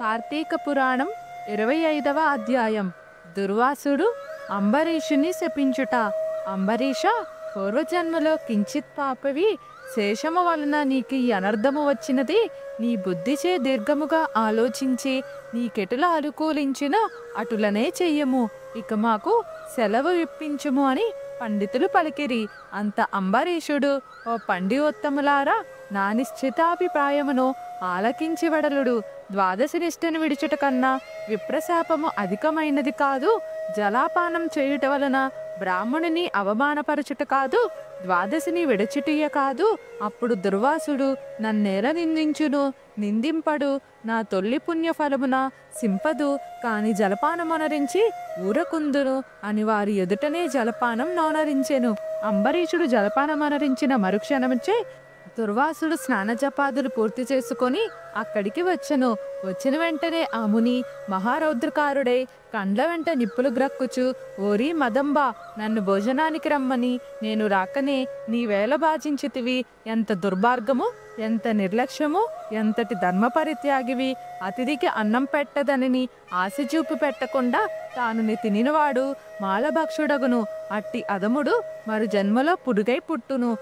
కార్తీక పురాణం 25వ అధ్యాయం. దుర్వాసుడు అంబరీషుని శపించుట. అంబరీష, పూర్వజన్మలో కించిత్ పాపవి, శేషము వలన నీకు ఈ అనర్థము వచ్చినది. నీ బుద్ధిచే దీర్ఘముగా ఆలోచించి నీకెటుల అనుకూలించిన అటులనే చెయ్యము. ఇక మాకు సెలవు ఇప్పించుము అని పండితులు పలికిరి. అంత అంబరీషుడు, ఓ పండివోత్తములారా, నా నిశ్చితాభిప్రాయమును ఆలకించి వెడలుడు. ద్వాదశి నిష్ఠను విడుచుట కన్నా విప్రశాపము అధికమైనది కాదు. జలాపానం చేయుట వలన బ్రాహ్మణుని అవమానపరచుట కాదు, ద్వాదశిని విడచుటియ కాదు. అప్పుడు దుర్వాసుడు నన్నేల నిందించును, నిందింపడు, నా తొల్లి పుణ్యఫలమున సింపదు, కాని జలపానమొనరించి ఊరకుందును అని వారి ఎదుటనే జలపానం నోనరించెను. అంబరీషుడు జలపానమొనరించిన మరుక్షణముచే దుర్వాసుడు స్నానజపాదులు పూర్తి చేసుకొని అక్కడికి వచ్చెను. వచ్చిన వెంటనే ఆ ముని మహారౌద్రకారుడై కండ్ల వెంట నిప్పులు గ్రక్కుచు, ఓరి మదంబా, నన్ను భోజనానికి రమ్మని నేను రాకనే నీ వేళ బాజించితివి. ఎంత దుర్మార్గము, ఎంత నిర్లక్ష్యము, ఎంతటి ధర్మపరిత్యాగివి. అతిథికి అన్నం పెట్టదనని ఆశ చూపి పెట్టకుండా తాను తినినవాడు మాలభక్షుడగును. అట్టి అదముడు మరు జన్మలో పురుగై పుట్టును.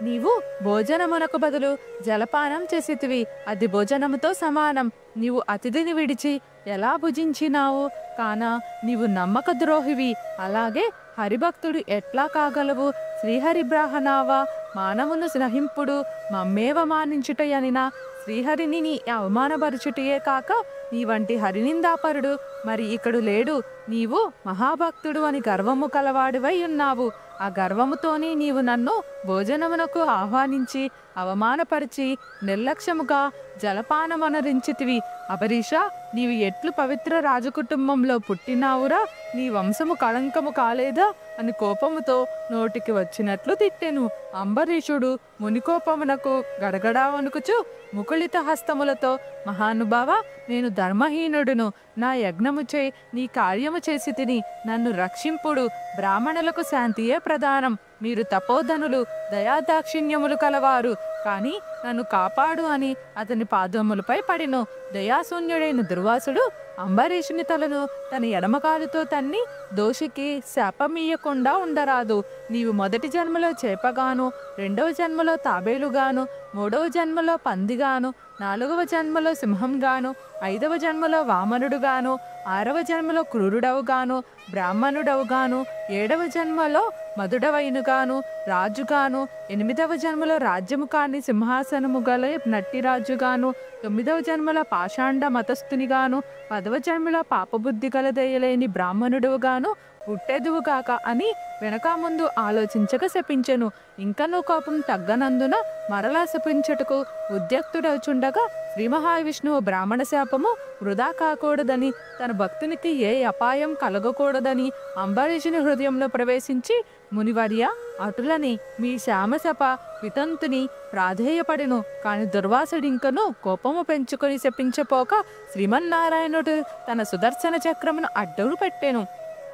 నీవు భోజనమునకు బదులు జలపానం చేసితివి, అది భోజనముతో సమానం. నీవు అతిథిని విడిచి ఎలా భుజించినావు కానా నీవు నమ్మక ద్రోహివి. అలాగే హరిభక్తుడు ఎట్లా కాగలవు? శ్రీహరిబ్రాహ్మణావా, మానవును స్నహింపుడు మమ్మేవ మానించుటయనినా శ్రీహరిని నీ అవమానపరచుటయే కాక నీ వంటి హరినిందాపరుడు మరి ఇక్కడు లేడు. నీవు మహాభక్తుడు అని గర్వము కలవాడివై ఉన్నావు. ఆ గర్వముతోనే నీవు నన్ను భోజనమునకు ఆహ్వానించి అవమానపరిచి నిర్లక్ష్యముగా జలపానమనరించితివి. అబరీష, నీవు ఎట్లు పవిత్ర రాజకుటుంబంలో పుట్టినావురా? నీ వంశము కళంకము కాలేదా అని కోపముతో నోటికి వచ్చినట్లు తిట్టెను. అంబరీషుడు మునికోపమునకు గడగడా వణుకుచు ముకుళిత హస్తములతో, మహానుభావ, నేను ధర్మహీనుడును. నా యజ్ఞముచే నీ కార్యము చేసి తిని నన్ను రక్షింపుడు. బ్రాహ్మణులకు శాంతియే ప్రధానం. మీరు తపోధనులు, దయాదాక్షిణ్యములు కలవారు, కానీ నన్ను కాపాడు అని అతని పాదములపై పడిను. దయాశూన్యుడైన దుర్వాసుడు అంబరీషుని తలను తన ఎడమకాలుతో తన్ని దోషికి శాపమీయకుండా ఉండరాదు. నీవు మొదటి జన్మలో చేపగాను, రెండవ జన్మలో తాబేలుగాను, మూడవ జన్మలో పందిగాను, నాలుగవ జన్మలో సింహంగాను, ఐదవ జన్మలో వామనుడుగాను, ఆరవ జన్మలో క్రూరుడవుగాను, బ్రాహ్మణుడవుగాను, ఏడవ జన్మలో మధుడవైనుగాను, రాజుగాను, ఎనిమిదవ జన్మలో రాజ్యము కాని సింహాసనము గల నట్టి రాజుగాను, తొమ్మిదవ జన్మలో పాషాండ మతస్థునిగాను, 10వ జన్మలో పాపబుద్ధి గలదయలేని బ్రాహ్మణుడుగాను పుట్టెదువుగాక అని వెనక ముందు ఆలోచించక శపించెను. ఇంకనూ కోపం తగ్గనందున మరలా శపించుటకు ఉద్యక్తుడవుచుండగా శ్రీ మహావిష్ణువు బ్రాహ్మణ శాపము వృధా కాకూడదని, తన భక్తునికి ఏ అపాయం కలగకూడదని అంబరీషుని హృదయంలో ప్రవేశించి, మునివర్య, అటులని మీ శ్యామశప వితంతుని ప్రాధేయపడెను. కాని దుర్వాసుడింకను కోపము పెంచుకొని శపించపోక శ్రీమన్నారాయణుడు తన సుదర్శన చక్రమును అడ్డు పెట్టెను.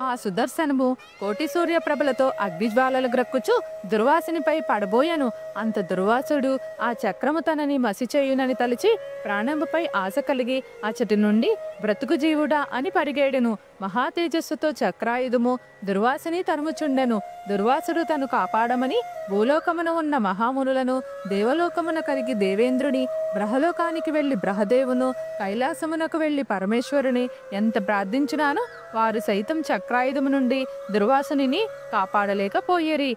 ఆ సుదర్శనము కోటి సూర్య ప్రభలతో అగ్నిజ్వాలలు గ్రక్కుచు దుర్వాసునిపై పడబోయెను. అంత దుర్వాసుడు ఆ చక్రము తనని మసి చేయునని తలిచి ప్రాణముపై ఆశ కలిగి అచటి నుండి బ్రతుకు జీవుడా అని పరిగెడెను. మహాతేజస్సుతో చక్రాయుధము దుర్వాసుని తరుముచుండెను. దుర్వాసుడు తను కాపాడమని భూలోకమున ఉన్న మహామునులను, దేవలోకమున కలిగి దేవేంద్రుని, బ్రహలోకానికి వెళ్లి బ్రహదేవును, కైలాసమునకు వెళ్లి పరమేశ్వరుని ఎంత ప్రార్థించినానో వారు సైతం చక్రాయుధము నుండి దుర్వాసుని కాపాడలేకపోయేరి.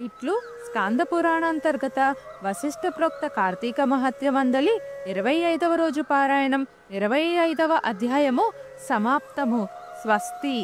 ఇట్లు స్కాంద పురాణాంతర్గత వశిష్ఠ ప్రోక్త కార్తీక మహత్యమందలి 25వ రోజు పారాయణం 25వ అధ్యాయము సమాప్తము. స్వస్తి.